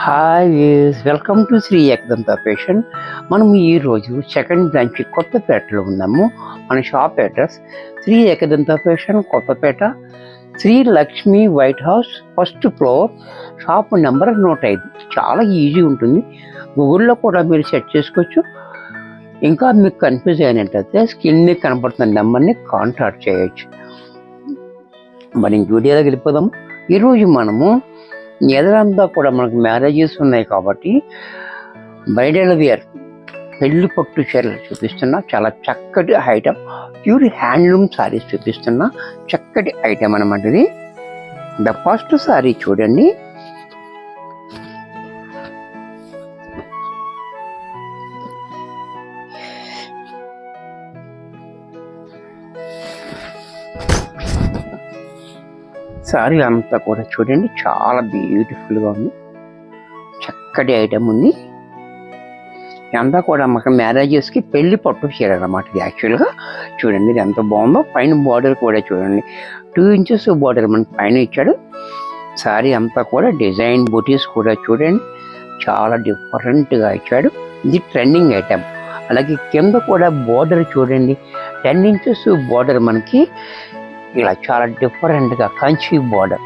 Hi welcome to Shri Ekadanta fashion. మనం ఈరోజు second branch కొత్తపేటలో ఉన్నాము. మన shop address Shri Ekadanta fashion Kothapeta, Shri Lakshmi white house, first floor, shop number 105. చాలా ఈజీ ఉంటుంది, గూగుల్లో కూడా మీరు సెర్చ్ చేసుకోవచ్చు. ఇంకా మీకు కన్ఫ్యూజ్ అయినట్టయితే స్క్రీన్ మీద కనపడుతున్న నెంబర్ని కాంటాక్ట్ చేయొచ్చు. మరి వీడియోలోకి వెళ్ళిపోదాం. ఈరోజు మనము ఎదురంతా కూడా మనకు మ్యారేజెస్ ఉన్నాయి కాబట్టి బ్రైడల్ వేర్ పెళ్లి పట్టు చీరలు చూపిస్తున్నా. చాలా చక్కటి ఐటమ్, ప్యూర్ హ్యాండ్లూమ్ సారీస్ చూపిస్తున్నా. చక్కటి ఐటమ్ అనమాట ఇది. ద ఫస్ట్ సారీ చూడండి. సారీ అంతా కూడా చూడండి, చాలా బ్యూటిఫుల్గా ఉంది. చక్కటి ఐటమ్ ఉంది. అంతా కూడా మాకు మ్యారేజెస్కి పెళ్లి పట్టు చీర అన్నమాట ఇది. యాక్చువల్గా చూడండి ఇది ఎంత బాగుందో. పైన బార్డర్ కూడా చూడండి, 2 ఇంచెస్ బార్డర్ మనకి పైన ఇచ్చాడు. సారీ అంతా కూడా డిజైన్ బూటీస్ కూడా చూడండి, చాలా డిఫరెంట్గా ఇచ్చాడు. ఇది ట్రెండింగ్ ఐటమ్. అలాగే కింద కూడా బార్డర్ చూడండి, 10 ఇంచెస్ బార్డర్ మనకి ఇలా చాలా డిఫరెంట్గా కంచి బార్డర్,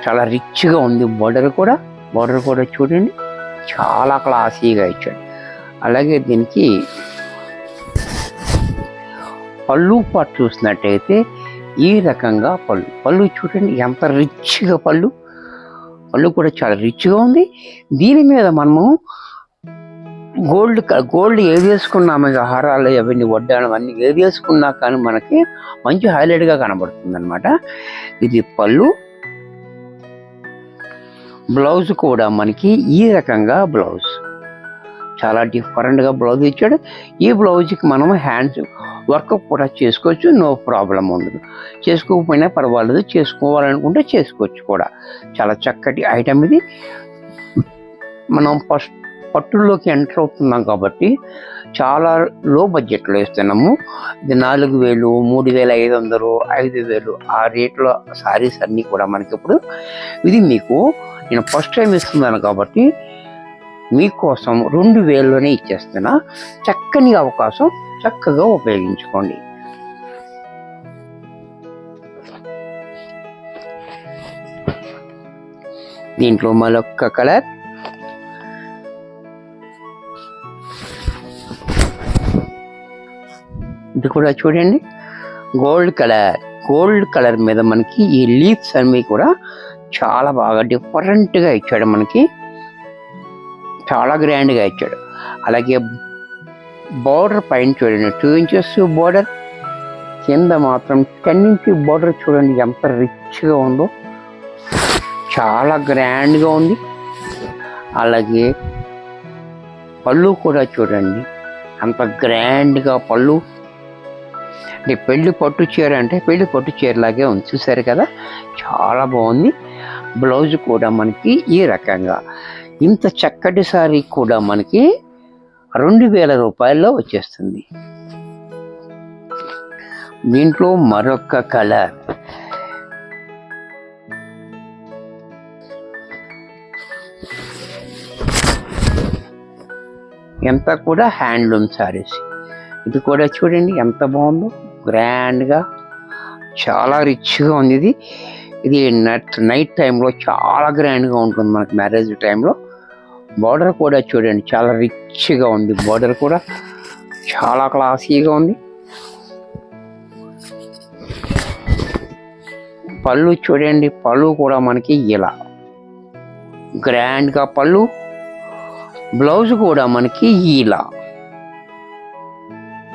చాలా రిచ్గా ఉంది. బార్డర్ కూడా చూడండి, చాలా క్లాసీగా ఇచ్చాడు. అలాగే దీనికి పళ్ళు పాటు చూసినట్టయితే ఈ రకంగా పళ్ళు చూడండి ఎంత రిచ్గా, పళ్ళు కూడా చాలా రిచ్గా ఉంది. దీని మీద మనము గోల్డ్ ఏది వేసుకున్నాము, హారాలు అవన్నీ వడ్డానం అన్నీ ఏది వేసుకున్నా కానీ మనకి మంచి హైలైట్గా కనబడుతుంది అనమాట. ఇది పళ్ళు. బ్లౌజ్ కూడా మనకి ఈ రకంగా బ్లౌజ్, చాలా డిఫరెంట్గా బ్లౌజ్ ఇచ్చాడు. ఈ బ్లౌజ్కి మనం హ్యాండ్స్ వర్క్ కూడా చేసుకోవచ్చు, నో ప్రాబ్లం ఉండదు. చేసుకోకపోయినా పర్వాలేదు, చేసుకోవాలనుకుంటే చేసుకోవచ్చు కూడా. చాలా చక్కటి ఐటమ్ ఇది. మనం ఫస్ట్ పట్టుల్లోకి ఎంటర్ అవుతున్నాం కాబట్టి చాలా లో బడ్జెట్లో ఇస్తున్నాము. ఇది 4,000, 3,500, 5,000 ఆ రేట్లో సారీస్ అన్నీ కూడా మనకి ఇప్పుడు. ఇది మీకు నేను ఫస్ట్ టైం ఇస్తున్నాను కాబట్టి మీకోసం 2,000లోనే ఇచ్చేస్తున్నా. చక్కని అవకాశం, చక్కగా ఉపయోగించుకోండి. దీంట్లో మరొక కలర్, ఇది కూడా చూడండి గోల్డ్ కలర్ మీద మనకి ఈ లీవ్స్ అన్నీ కూడా చాలా బాగా డిఫరెంట్గా ఇచ్చాడు. మనకి చాలా గ్రాండ్గా ఇచ్చాడు. అలాగే బార్డర్ పైన చూడండి, 2 ఇంచెస్ బార్డర్, కింద మాత్రం 10 ఇంచ్ బార్డర్ చూడండి ఎంత రిచ్గా ఉందో, చాలా గ్రాండ్గా ఉంది. అలాగే పళ్ళు కూడా చూడండి అంత గ్రాండ్గా పళ్ళు. పెళ్లి పట్టు చీర అంటే పెళ్లి పట్టు చీరలాగే ఉంది, చూసారు కదా, చాలా బాగుంది. బ్లౌజ్ కూడా మనకి ఈ రకంగా. ఇంత చక్కటి సారీ కూడా మనకి 2,000 రూపాయల్లో వచ్చేస్తుంది. దీంట్లో మరొక కలర్, ఎంత కూడా హ్యాండ్లూమ్ సారీస్. ఇది కూడా చూడండి ఎంత బాగుందో, గ్రాండ్గా, చాలా రిచ్గా ఉంది. ఇది నైట్ టైంలో చాలా గ్రాండ్గా ఉంటుంది మనకి మ్యారేజ్ టైంలో. బార్డర్ కూడా చూడండి చాలా రిచ్గా ఉంది, బార్డర్ కూడా చాలా క్లాసీగా ఉంది. పళ్ళు చూడండి, పళ్ళు కూడా మనకి ఇలా గ్రాండ్గా పళ్ళు. బ్లౌజ్ కూడా మనకి ఇలా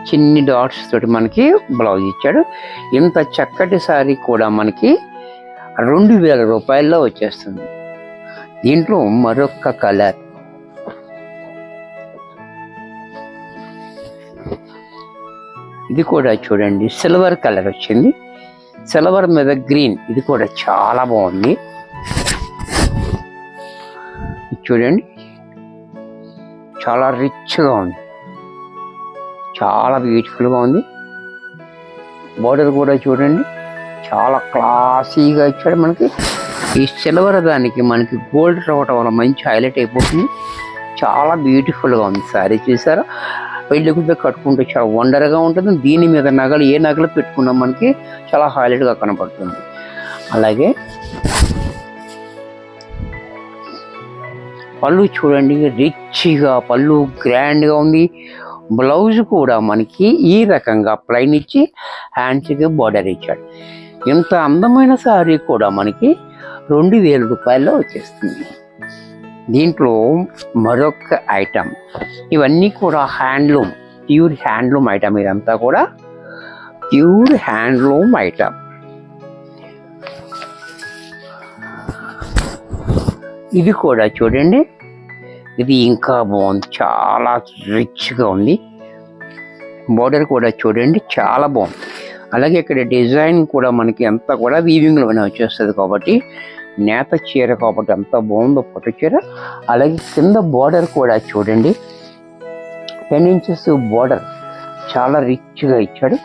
చిన్ని డాట్స్ తోటి మనకి బ్లౌజ్ ఇచ్చాడు. ఇంత చక్కటి సారీ కూడా మనకి 2,000 రూపాయల్లో వచ్చేస్తుంది. దీంట్లో మరొక కలర్, ఇది కూడా చూడండి సిల్వర్ కలర్ వచ్చింది, సిల్వర్ మీద గ్రీన్. ఇది కూడా చాలా బాగుంది. చూడండి చాలా రిచ్గా ఉంది, చాలా బ్యూటిఫుల్గా ఉంది. బార్డర్ కూడా చూడండి చాలా క్లాసీగా ఇచ్చాడు మనకి. ఈ సిల్వర్ దానికి మనకి గోల్డ్ రావటం వల్ల మంచి హైలైట్ అయిపోతుంది. చాలా బ్యూటిఫుల్గా ఉంది శారీ. చూసారా, పెళ్లి కూతురు కట్టుకుంటే చాలా వండర్గా ఉంటుంది. దీని మీద నగలు ఏ నగలు పెట్టుకున్నా మనకి చాలా హైలైట్గా కనపడుతుంది. అలాగే పళ్ళు చూడండి, రిచ్గా పళ్ళు గ్రాండ్గా ఉంది. బ్లౌజ్ కూడా మనకి ఈ రకంగా ప్లైన్ ఇచ్చి హ్యాండ్స్కి బార్డర్ ఇచ్చాడు. ఇంత అందమైన శారీ కూడా మనకి 2000 రూపాయల్లో వచ్చేస్తుంది. దీంట్లో మరొక ఐటమ్, ఇవన్నీ కూడా హ్యాండ్లూమ్, ప్యూర్ హ్యాండ్లూమ్ ఐటమ్. ఇదంతా కూడా ప్యూర్ హ్యాండ్లూమ్ ఐటమ్. ఇది కూడా చూడండి, ఇది ఇంకా బాగుంది, చాలా రిచ్గా ఉంది. బోర్డర్ కూడా చూడండి చాలా బాగుంది. అలాగే ఇక్కడ డిజైన్ కూడా మనకి అంతా కూడా వీవింగ్లోనే వచ్చేస్తుంది కాబట్టి నేత చీర కాబట్టి ఎంత బాగుందో పట్టు చీర. అలాగే కింద బోర్డర్ కూడా చూడండి, 10 ఇంచెస్ బోర్డర్ చాలా రిచ్గా ఇచ్చాడు.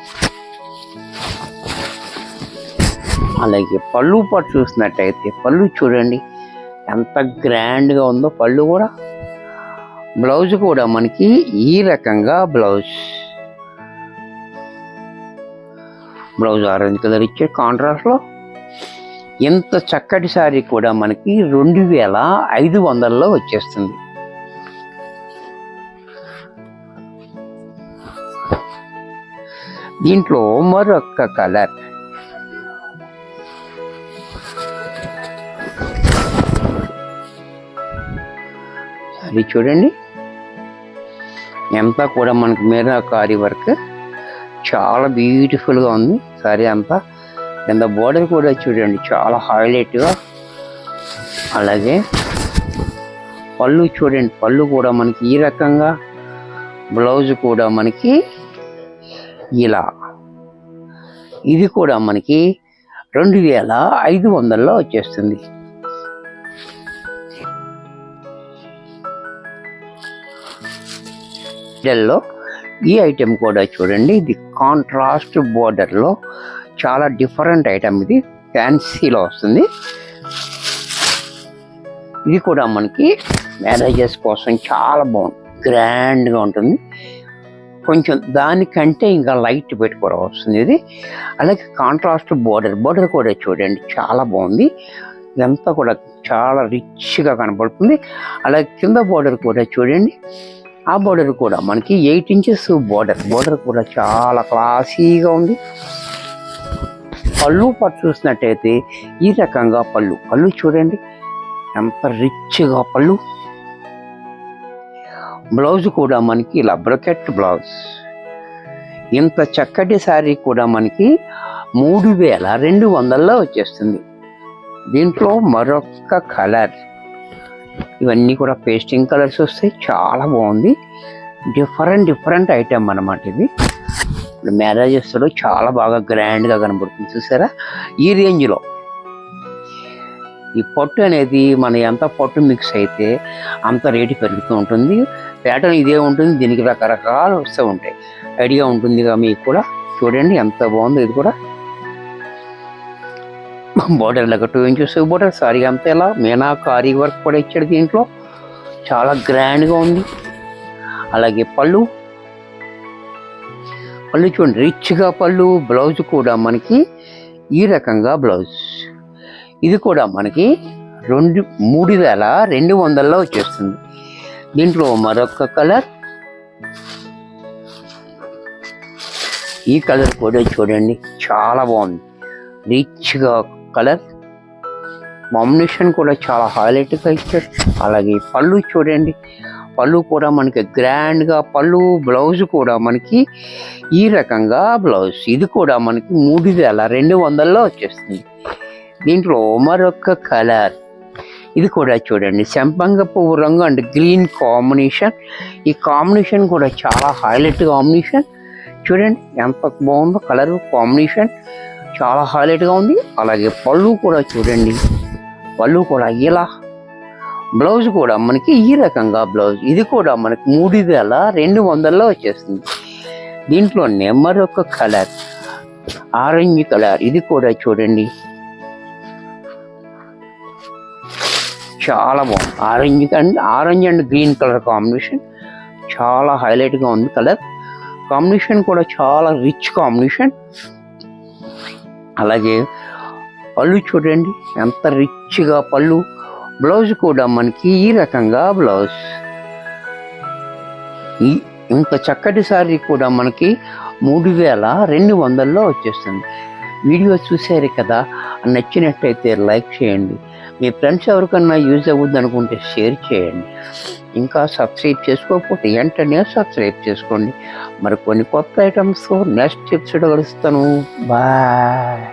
అలాగే పళ్ళు పాటు చూసినట్టయితే పళ్ళు చూడండి ఎంత గ్రాండ్గా ఉందో పళ్ళు కూడా. బ్లౌజ్ కూడా మనకి ఈ రకంగా బ్లౌజ్ ఆరెంజ్ కలర్ ఇచ్చే కాంట్రాస్ట్లో. ఎంత చక్కటి శారీ కూడా మనకి 2500లో వచ్చేస్తుంది. దీంట్లో మరొక కలర్, అది చూడండి ఎంత కూడా మనకి మీనాకారి వర్క్ చాలా బ్యూటిఫుల్గా ఉంది సారీ అంతా. కింద బోర్డర్ కూడా చూడండి చాలా హైలైట్గా. అలాగే పళ్ళు చూడండి, పళ్ళు కూడా మనకి ఈ రకంగా, బ్లౌజ్ కూడా మనకి ఇలా. ఇది కూడా మనకి 2500లో వచ్చేస్తుంది. లో ఈ ఐటెం కూడా చూడండి, ఇది కాంట్రాస్ట్ బోర్డర్లో చాలా డిఫరెంట్ ఐటమ్. ఇది ఫ్యాన్సీలో వస్తుంది. ఇది కూడా మనకి మ్యారేజెస్ కోసం చాలా బాగుంది, గ్రాండ్గా ఉంటుంది. కొంచెం దానికంటే ఇంకా లైట్ పెట్టుకోవాల్సింది ఇది. అలాగే కాంట్రాస్ట్ బోర్డర్ కూడా చూడండి చాలా బాగుంది. ఇదంతా కూడా చాలా రిచ్గా కనపడుతుంది. అలాగే కింద బోర్డర్ కూడా చూడండి, ఆ బోర్డర్ కూడా మనకి 8 ఇంచెస్ బోర్డర్ కూడా చాలా క్లాసీగా ఉంది. పళ్ళు పట్టు చూసినట్టయితే ఈ రకంగా పళ్ళు చూడండి ఎంత రిచ్గా పళ్ళు. బ్లౌజ్ కూడా మనకి ఇలా బ్రొకెట్ బ్లౌజ్. ఇంత చక్కటి శారీ కూడా మనకి 3200లో వచ్చేస్తుంది. దీంట్లో మరొక కలర్, ఇవన్నీ కూడా పేస్టింగ్ కలర్స్ వస్తాయి, చాలా బాగుంది. డిఫరెంట్ ఐటమ్ అన్నమాట ఇది. ఇప్పుడు మ్యారేజెస్లో చాలా బాగా గ్రాండ్గా కనబడుతుంది చూసారా. ఈ రేంజ్లో ఈ పట్టు అనేది మన ఎంత పట్టు మిక్స్ అయితే అంత రేటు పెరుగుతూ ఉంటుంది. ప్యాటర్న్ ఇదే ఉంటుంది, దీనికి రకరకాలు వస్తూ ఉంటాయి. ఐడియా ఉంటుందిగా మీకు కూడా. చూడండి ఎంత బాగుందో. ఇది కూడా బోర్డర్ లాగా 2 ఇంచెస్ బోర్డర్. సారీ అంతా ఇలా మీనాకారి వర్క్ కూడా ఇచ్చాడు దీంట్లో, చాలా గ్రాండ్గా ఉంది. అలాగే పళ్ళు చూడండి రిచ్గా పళ్ళు. బ్లౌజ్ కూడా మనకి ఈ రకంగా బ్లౌజ్. ఇది కూడా మనకి 3200లో వచ్చేస్తుంది. దీంట్లో మరొక కలర్, ఈ కలర్ కూడా చూడండి చాలా బాగుంది, రిచ్గా కలర్ కాంబినేషన్ కూడా చాలా హైలైట్గా ఇచ్చారు. అలాగే పళ్ళు చూడండి, పళ్ళు కూడా మనకి గ్రాండ్గా పళ్ళు. బ్లౌజ్ కూడా మనకి ఈ రకంగా బ్లౌజ్. ఇది కూడా మనకి 3200లో వచ్చేస్తుంది. దీంట్లో మరొక కలర్, ఇది కూడా చూడండి సంపంగ పువ్వు రంగు అండ్ గ్రీన్ కాంబినేషన్. ఈ కాంబినేషన్ కూడా చాలా హైలైట్ కాంబినేషన్. చూడండి ఎంత బాగుందో కలర్ కాంబినేషన్, చాలా హైలైట్గా ఉంది. అలాగే పళ్ళు కూడా చూడండి, పళ్ళు కూడా ఇలా. బ్లౌజ్ కూడా మనకి ఈ రకంగా బ్లౌజ్. ఇది కూడా మనకి 3200లో వచ్చేస్తుంది. దీంట్లో మరొక కలర్ ఆరెంజ్ కలర్. ఇది కూడా చూడండి చాలా బాగుంది. Orange and green colour combination చాలా హైలైట్గా ఉంది. కలర్ కాంబినేషన్ కూడా చాలా రిచ్ కాంబినేషన్. అలాగే పళ్ళు చూడండి ఎంత రిచ్గా పళ్ళు. బ్లౌజ్ కూడా మనకి ఈ రకంగా బ్లౌజ్. ఇంత చక్కటి శారీ కూడా మనకి 3200లో వచ్చేస్తుంది. వీడియో చూసారు కదా, నచ్చినట్టయితే లైక్ చేయండి. మీ ఫ్రెండ్స్ ఎవరికన్నా యూజ్ అవ్వద్దు అనుకుంటే షేర్ చేయండి. ఇంకా సబ్స్క్రైబ్ చేసుకోకపోతే వెంటనే సబ్స్క్రైబ్ చేసుకోండి. మరి కొన్ని కొత్త ఐటమ్స్తో నెక్స్ట్ ఎపిసోడ్ కలుస్తాను. బాయ్.